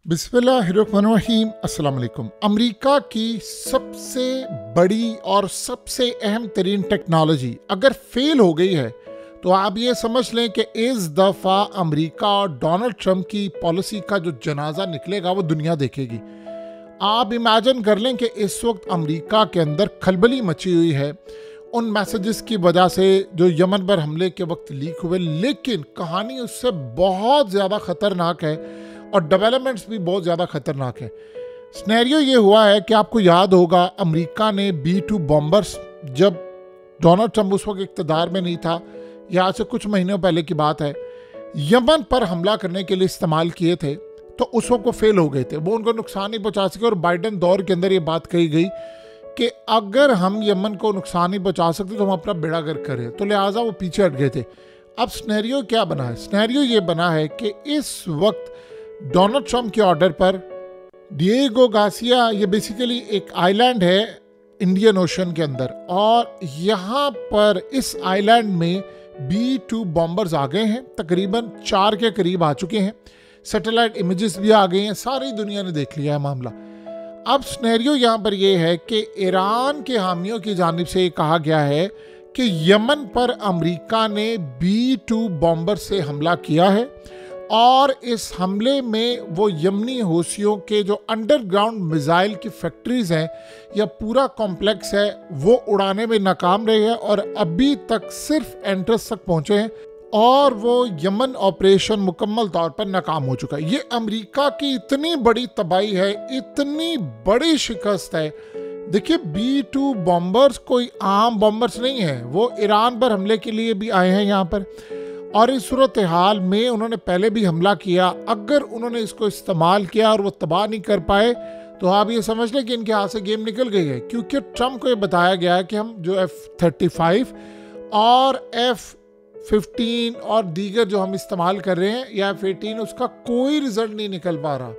बिस्मिल्लाहिर्रहमानिर्रहीम। अस्सलाम वालेकुम। अमेरिका की सबसे बड़ी और सबसे अहम तरीन टेक्नोलॉजी अगर फेल हो गई है तो आप ये समझ लें कि इस दफ़ा अमेरिका और डोनाल्ड ट्रंप की पॉलिसी का जो जनाजा निकलेगा वो दुनिया देखेगी। आप इमेजिन कर लें कि इस वक्त अमेरिका के अंदर खलबली मची हुई है उन मैसेजेस की वजह से जो यमन पर हमले के वक्त लीक हुए, लेकिन कहानी उससे बहुत ज़्यादा ख़तरनाक है और डेवलपमेंट्स भी बहुत ज़्यादा ख़तरनाक है। सिनेरियो ये हुआ है कि आपको याद होगा अमेरिका ने B-2 बॉम्बर्स जब डोनाल्ड ट्रंप उस वक्त इक़्तिदार में नहीं था, या आज से कुछ महीनों पहले की बात है, यमन पर हमला करने के लिए इस्तेमाल किए थे तो उस वक्त वो फेल हो गए थे, वो उनको नुकसान नहीं पहुंचा सके। और बाइडन दौर के अंदर ये बात कही गई कि अगर हम यमन को नुकसान नहीं पहुंचा सकते तो हम अपना बेड़ा गर्क करें, तो लिहाजा वो पीछे हट गए थे। अब सिनेरियो क्या बना है? सिनेरियो ये बना है कि इस वक्त डोनाल्ड ट्रंप के ऑर्डर पर डिएगो गार्सिया, ये बेसिकली एक आइलैंड है इंडियन ओशन के अंदर, और यहाँ पर इस आइलैंड में B-2 बॉम्बर्स आ गए हैं, तकरीबन 4 के करीब आ चुके हैं, सैटेलाइट इमेजेस भी आ गए हैं, सारी दुनिया ने देख लिया है मामला। अब सिनेरियो यहाँ पर यह है कि ईरान के हामियों की जानिब से कहा गया है कि यमन पर अमेरिका ने B-2 बॉम्बर से हमला किया है और इस हमले में वो यमनी हौसियों के जो अंडरग्राउंड मिसाइल की फैक्ट्रीज हैं या पूरा कॉम्प्लेक्स है वो उड़ाने में नाकाम रहे हैं और अभी तक सिर्फ एंट्रेंस तक पहुंचे हैं और वो यमन ऑपरेशन मुकम्मल तौर पर नाकाम हो चुका है। ये अमेरिका की इतनी बड़ी तबाही है, इतनी बड़ी शिकस्त है। देखिए, B-2 बॉम्बर्स कोई आम बॉम्बर्स नहीं है, वो ईरान पर हमले के लिए भी आए हैं यहाँ पर, और इस सूरत हाल में उन्होंने पहले भी हमला किया। अगर उन्होंने इसको इस्तेमाल किया और वो तबाह नहीं कर पाए तो आप ये समझ लें कि इनके हाथ से गेम निकल गई है, क्योंकि ट्रंप को ये बताया गया है कि हम जो F-35 और F-15 और दीगर जो हम इस्तेमाल कर रहे हैं या F-18, उसका कोई रिजल्ट नहीं निकल पा रहा।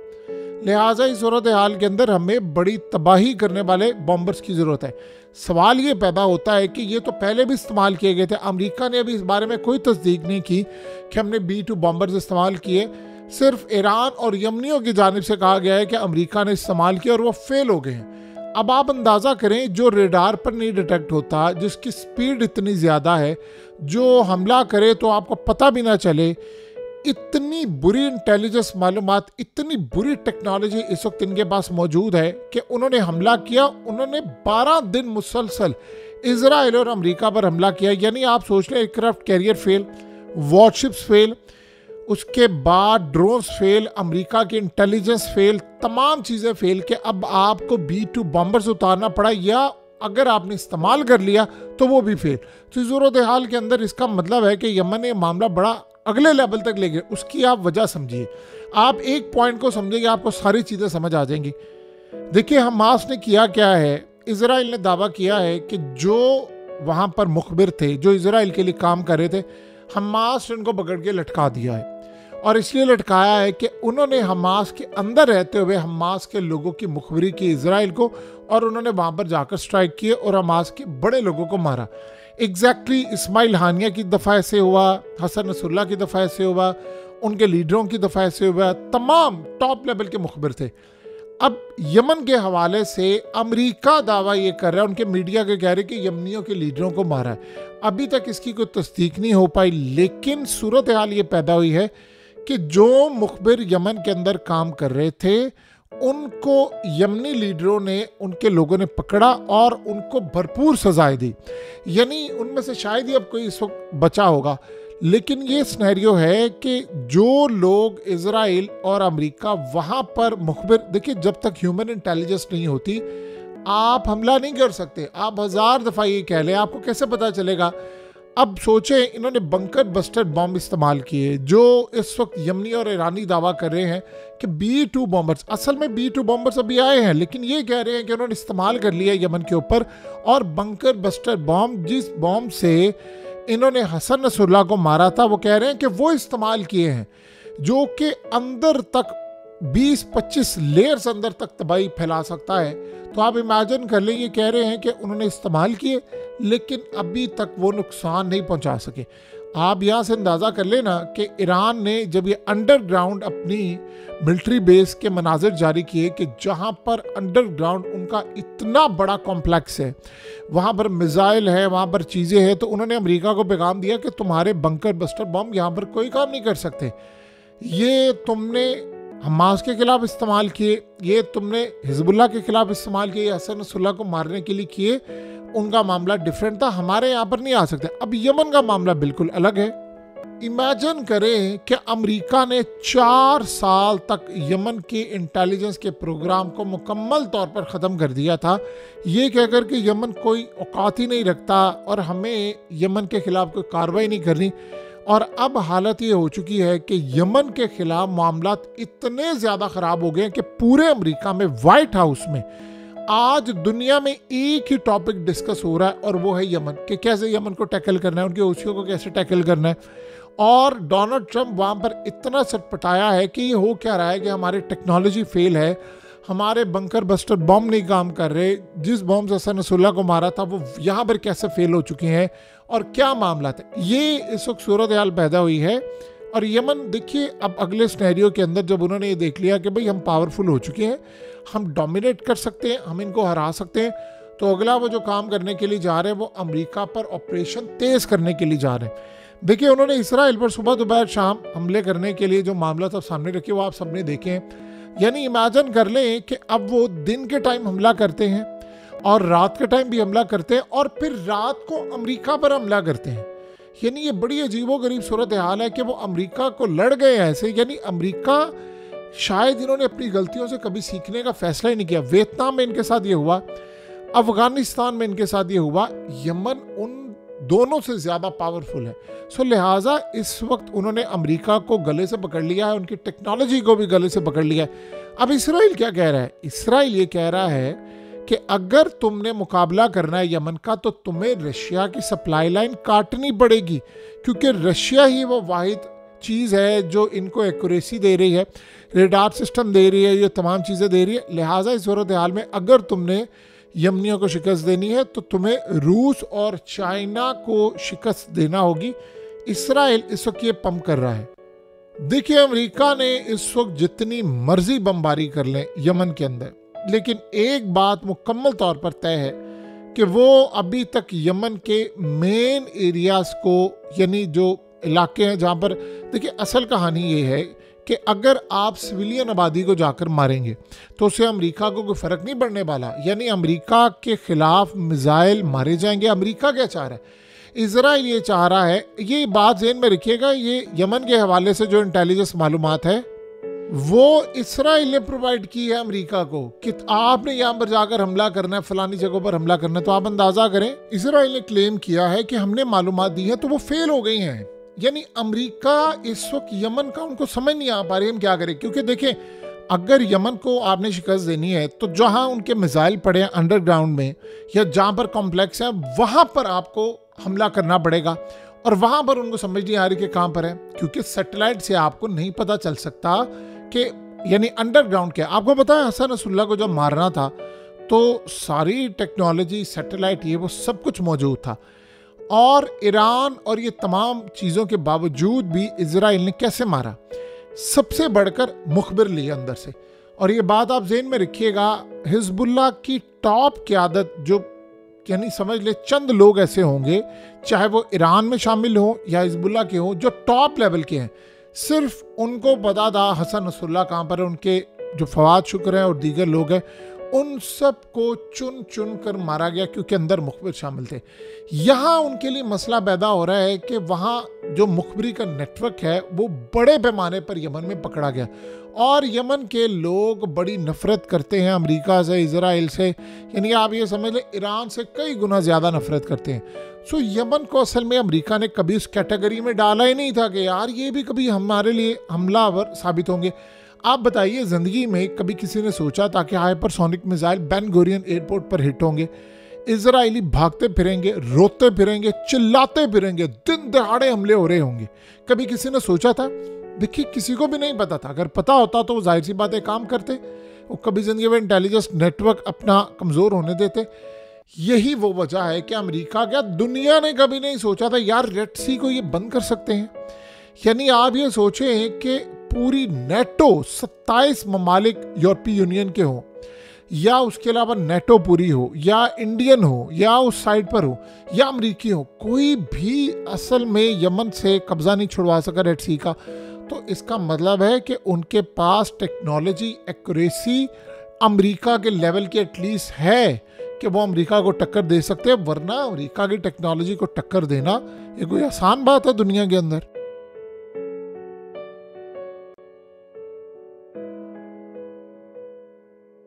लिहाजा इस सूरत हाल के अंदर हमें बड़ी तबाही करने वाले बॉम्बर्स की ज़रूरत है। सवाल ये पैदा होता है कि ये तो पहले भी इस्तेमाल किए गए थे, अमेरिका ने अभी इस बारे में कोई तस्दीक नहीं की कि हमने B-2 बॉम्बर्स इस्तेमाल किए। सिर्फ ईरान और यमनियों की जानिब से कहा गया है कि अमेरिका ने इस्तेमाल किया और वो फेल हो गए हैं। अब आप अंदाज़ा करें, जो रेडार पर नहीं डिटेक्ट होता, जिसकी स्पीड इतनी ज़्यादा है, जो हमला करे तो आपको पता भी ना चले, इतनी बुरी इंटेलिजेंस मालूमात, इतनी बुरी टेक्नोलॉजी इस वक्त इनके पास मौजूद है कि उन्होंने हमला किया। उन्होंने 12 दिन मुसलसल इजराइल और अमेरिका पर हमला किया। यानी आप सोच लें, aircraft carrier fail, warships fail, उसके बाद ड्रोन्स फेल, अमेरिका की इंटेलिजेंस फेल, तमाम चीज़ें फेल कि अब आपको B-2 बॉम्बर्स उतारना पड़ा, या अगर आपने इस्तेमाल कर लिया तो वो भी फेल। तो इस सूरत हाल के अंदर इसका मतलब है कि यमन ने मामला बड़ा अगले लेवल तक ले गए। उसकी आप वजह समझिए, आप एक पॉइंट को समझेंगे आपको सारी चीज़ें समझ आ जाएंगी। देखिए, हमास ने किया क्या है, इजराइल ने दावा किया है कि जो वहाँ पर मुखबिर थे, जो इजराइल के लिए काम कर रहे थे, हमास ने उनको पकड़ के लटका दिया है। और इसलिए लटकाया है कि उन्होंने हमास के अंदर रहते हुए हमास के लोगों की मुखबिरी की इजराइल को, और उन्होंने वहाँ पर जाकर स्ट्राइक किए और हमास के बड़े लोगों को मारा। एग्जैक्टली इस्माइल हानिया की दफ़ा ऐसे हुआ, हसन नसरुल्लाह की दफ़ा ऐसे हुआ, उनके लीडरों की दफ़ा ऐसे हुआ, तमाम टॉप लेवल के मुखबिर थे। अब यमन के हवाले से अमेरिका दावा ये कर रहा है, उनके मीडिया के कह रहे कि यमनियों के लीडरों को मारा है। अभी तक इसकी कोई तस्दीक नहीं हो पाई, लेकिन सूरत हाल ये पैदा हुई है कि जो मुखबिर यमन के अंदर काम कर रहे थे उनको यमनी लीडरों ने, उनके लोगों ने पकड़ा और उनको भरपूर सजाएं दी। यानी उनमें से शायद ही अब कोई इस वक्त बचा होगा। लेकिन ये सिनेरियो है कि जो लोग इजराइल और अमेरिका वहाँ पर मुखबिर, देखिए, जब तक ह्यूमन इंटेलिजेंस नहीं होती आप हमला नहीं कर सकते। आप 1000 दफ़ा ये कह लें, आपको कैसे पता चलेगा? अब सोचें, इन्होंने बंकर बस्टर बॉम्ब इस्तेमाल किए, जो इस वक्त यमनी और ईरानी दावा कर रहे हैं कि B-2 बॉम्बर्स, असल में B-2 बॉम्बर्स अभी आए हैं, लेकिन ये कह रहे हैं कि उन्होंने इस्तेमाल कर लिया यमन के ऊपर। और बंकर बस्टर बॉम्ब, जिस बॉम्ब से इन्होंने हसन नसरुल्लाह को मारा था, वो कह रहे हैं कि वो इस्तेमाल किए हैं, जो कि अंदर तक 20-25 लेयर्स अंदर तक तबाही फैला सकता है। तो आप इमेजिन कर लें, ये कह रहे हैं कि उन्होंने इस्तेमाल किए लेकिन अभी तक वो नुकसान नहीं पहुंचा सके। आप यहाँ से अंदाज़ा कर लेना कि ईरान ने जब ये अंडरग्राउंड अपनी मिलिट्री बेस के मनाजिर जारी किए कि जहाँ पर अंडरग्राउंड उनका इतना बड़ा कॉम्प्लेक्स है, वहाँ पर मिसाइल है, वहाँ पर चीज़ें हैं, तो उन्होंने अमेरिका को पैगाम दिया कि तुम्हारे बंकर बस्टर बम यहाँ पर कोई काम नहीं कर सकते। ये तुमने हमास के खिलाफ इस्तेमाल किए, ये तुमने हिजबुल्लाह के खिलाफ इस्तेमाल किए, हसन नसरुल्लाह को मारने के लिए किए, उनका मामला डिफरेंट था, हमारे यहाँ पर नहीं आ सकते। अब यमन का मामला बिल्कुल अलग है। इमेजिन करें कि अमेरिका ने 4 साल तक यमन के इंटेलिजेंस के प्रोग्राम को मुकम्मल तौर पर ख़त्म कर दिया था, ये कहकर कि यमन कोई औकात ही नहीं रखता और हमें यमन के खिलाफ कोई कार्रवाई नहीं करनी। और अब हालत ये हो चुकी है कि यमन के खिलाफ मामला इतने ज़्यादा ख़राब हो गए हैं कि पूरे अमेरिका में, वाइट हाउस में आज दुनिया में एक ही टॉपिक डिस्कस हो रहा है और वो है यमन, कि कैसे यमन को टैकल करना है, उनके हुथियों को कैसे टैकल करना है। और डोनाल्ड ट्रंप वहाँ पर इतना सटपटाया है कि ये हो क्या रहा है कि हमारी टेक्नोलॉजी फेल है, हमारे बंकर बस्टर बम नहीं काम कर रहे, जिस बम से हसन नसरुल्लाह को मारा था वो यहाँ पर कैसे फेल हो चुके हैं और क्या मामला था। ये इस वक्त सूरत हाल पैदा हुई है। और यमन देखिए, अब अगले सिनेरियो के अंदर जब उन्होंने ये देख लिया कि भाई हम पावरफुल हो चुके हैं, हम डोमिनेट कर सकते हैं, हम इनको हरा सकते हैं, तो अगला वो जो काम करने के लिए जा रहे हैं वो अमेरिका पर ऑपरेशन तेज़ करने के लिए जा रहे हैं। देखिए, उन्होंने इसराइल पर सुबह दोपहर शाम हमले करने के लिए जो मामला था सामने रखे, वो आप सबने देखे हैं। यानी इमेजिन कर लें कि अब वो दिन के टाइम हमला करते हैं और रात के टाइम भी हमला करते हैं और फिर रात को अमेरिका पर हमला करते हैं। यानी ये बड़ी अजीबोगरीब सूरत हाल है कि वो अमेरिका को लड़ गए ऐसे। यानी अमेरिका, शायद इन्होंने अपनी गलतियों से कभी सीखने का फैसला ही नहीं किया। वियतनाम में इनके साथ ये हुआ, अफगानिस्तान में इनके साथ ये हुआ, यमन उन दोनों से ज़्यादा पावरफुल है। सो लिहाजा इस वक्त उन्होंने अमेरिका को गले से पकड़ लिया है, उनकी टेक्नोलॉजी को भी गले से पकड़ लिया है। अब इसराइल क्या कह रहा है? इसराइल ये कह रहा है कि अगर तुमने मुकाबला करना है यमन का तो तुम्हें रशिया की सप्लाई लाइन काटनी पड़ेगी, क्योंकि रशिया ही वो वाहिद चीज़ है जो इनको एक्यूरेसी दे रही है, रेडार सिस्टम दे रही है, ये तमाम चीज़ें दे रही है। लिहाजा इस सूरत हाल में अगर तुमने यमनियों को शिकस्त देनी है तो तुम्हें रूस और चाइना को शिकस्त देना होगी। इसराइल इस वक्त ये पंप कर रहा है। देखिए, अमेरिका ने इस वक्त जितनी मर्जी बमबारी कर लें यमन के अंदर, लेकिन एक बात मुकम्मल तौर पर तय है कि वो अभी तक यमन के मेन एरियाज को, यानी जो इलाके हैं जहाँ पर, देखिए असल कहानी ये है कि अगर आप सिविलियन आबादी को जाकर मारेंगे तो उससे अमेरिका को कोई फ़र्क नहीं पड़ने वाला। यानी अमेरिका के ख़िलाफ़ मिसाइल मारे जाएंगे। अमेरिका क्या चाह रहा है? इजराइल ये चाह रहा है, ये बात ज़हन में रखिएगा, ये यमन के हवाले से जो इंटेलिजेंस मालूमात है वो इसराइल ने प्रोवाइड की है अमेरिका को कि आपने यहाँ पर जाकर हमला करना है, फलानी जगहों पर हमला करना है। तो आप अंदाज़ा करें, इसराइल ने क्लेम किया है कि हमने मालूमात दी है तो वो फेल हो गई हैं। यानी अमेरिका इस वक्त यमन का उनको समझ नहीं आ पा रही हम क्या करें, क्योंकि देखें, अगर यमन को आपने शिकस्त देनी है तो जहाँ उनके मिसाइल पड़े हैं अंडरग्राउंड में या जहाँ पर कॉम्प्लेक्स है वहाँ पर आपको हमला करना पड़ेगा। और वहाँ पर उनको समझ नहीं आ रही कि कहाँ पर है, क्योंकि सैटेलाइट से आपको नहीं पता चल सकता कि यानी अंडरग्राउंड क्या। आपको पता है हसन नसरुल्लाह को जब मारना था तो सारी टेक्नोलॉजी, सैटेलाइट, ये वो सब कुछ मौजूद था। और ईरान और ये तमाम चीज़ों के बावजूद भी इजराइल ने कैसे मारा? सबसे बढ़कर मुखबिर लिए अंदर से। और ये बात आप ज़हन में रखिएगा, हिजबुल्लाह की टॉप क़यादत, जो यानी समझ ले चंद लोग ऐसे होंगे, चाहे वो ईरान में शामिल हो या हिजबुल्लाह के हो, जो टॉप लेवल के हैं, सिर्फ उनको पता था हसन नसरुल्लाह कहाँ पर है। उनके जो फवाद शुक्र हैं और दीगर लोग हैं, उन सब को चुन चुन कर मारा गया क्योंकि अंदर मुखबिर शामिल थे। यहाँ उनके लिए मसला पैदा हो रहा है कि वहाँ जो मुखबरी का नेटवर्क है वो बड़े पैमाने पर यमन में पकड़ा गया और यमन के लोग बड़ी नफरत करते हैं अमेरिका से, इजराइल से। यानी आप ये समझ लें ईरान से कई गुना ज़्यादा नफरत करते हैं। सो यमन को असल में अमेरिका ने कभी उस कैटेगरी में डाला ही नहीं था कि यार ये भी कभी हमारे लिए हमलावर साबित होंगे। आप बताइए, ज़िंदगी में कभी किसी ने सोचा था कि hypersonic missile Ben Gurion airport पर हिट होंगे? इजरायली भागते फिरेंगे, रोते फिरेंगे, चिल्लाते फिरेंगे, दिन दहाड़े हमले हो रहे होंगे। कभी किसी ने सोचा था? देखिए, किसी को भी नहीं पता था। अगर पता होता तो वो जाहिर सी बातें काम करते। वो कभी ज़िंदगी में इंटेलिजेंस नेटवर्क अपना कमज़ोर होने देते। यही वो वजह है कि अमेरिका, क्या दुनिया ने कभी नहीं सोचा था यार रेड सी को ये बंद कर सकते हैं। यानी आप ये सोचें कि पूरी नेटो 27 ममालिक यूरोपीय यूनियन के हों, या उसके अलावा नेटो पूरी हो, या इंडियन हो, या उस साइड पर हो, या अमरीकी हो, कोई भी असल में यमन से कब्जा नहीं छुड़वा सका रेड सी का। तो इसका मतलब है कि उनके पास टेक्नोलॉजी एक्यूरेसी अमेरिका के लेवल के एटलीस्ट है कि वो अमेरिका को टक्कर दे सकते हैं। वरना अमेरिका की टेक्नोलॉजी को टक्कर देना ये कोई आसान बात है दुनिया के अंदर।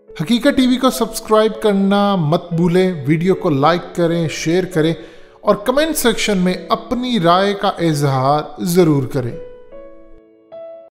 हकीकत टीवी को सब्सक्राइब करना मत भूलें, वीडियो को लाइक करें, शेयर करें और कमेंट सेक्शन में अपनी राय का इजहार ज़रूर करें।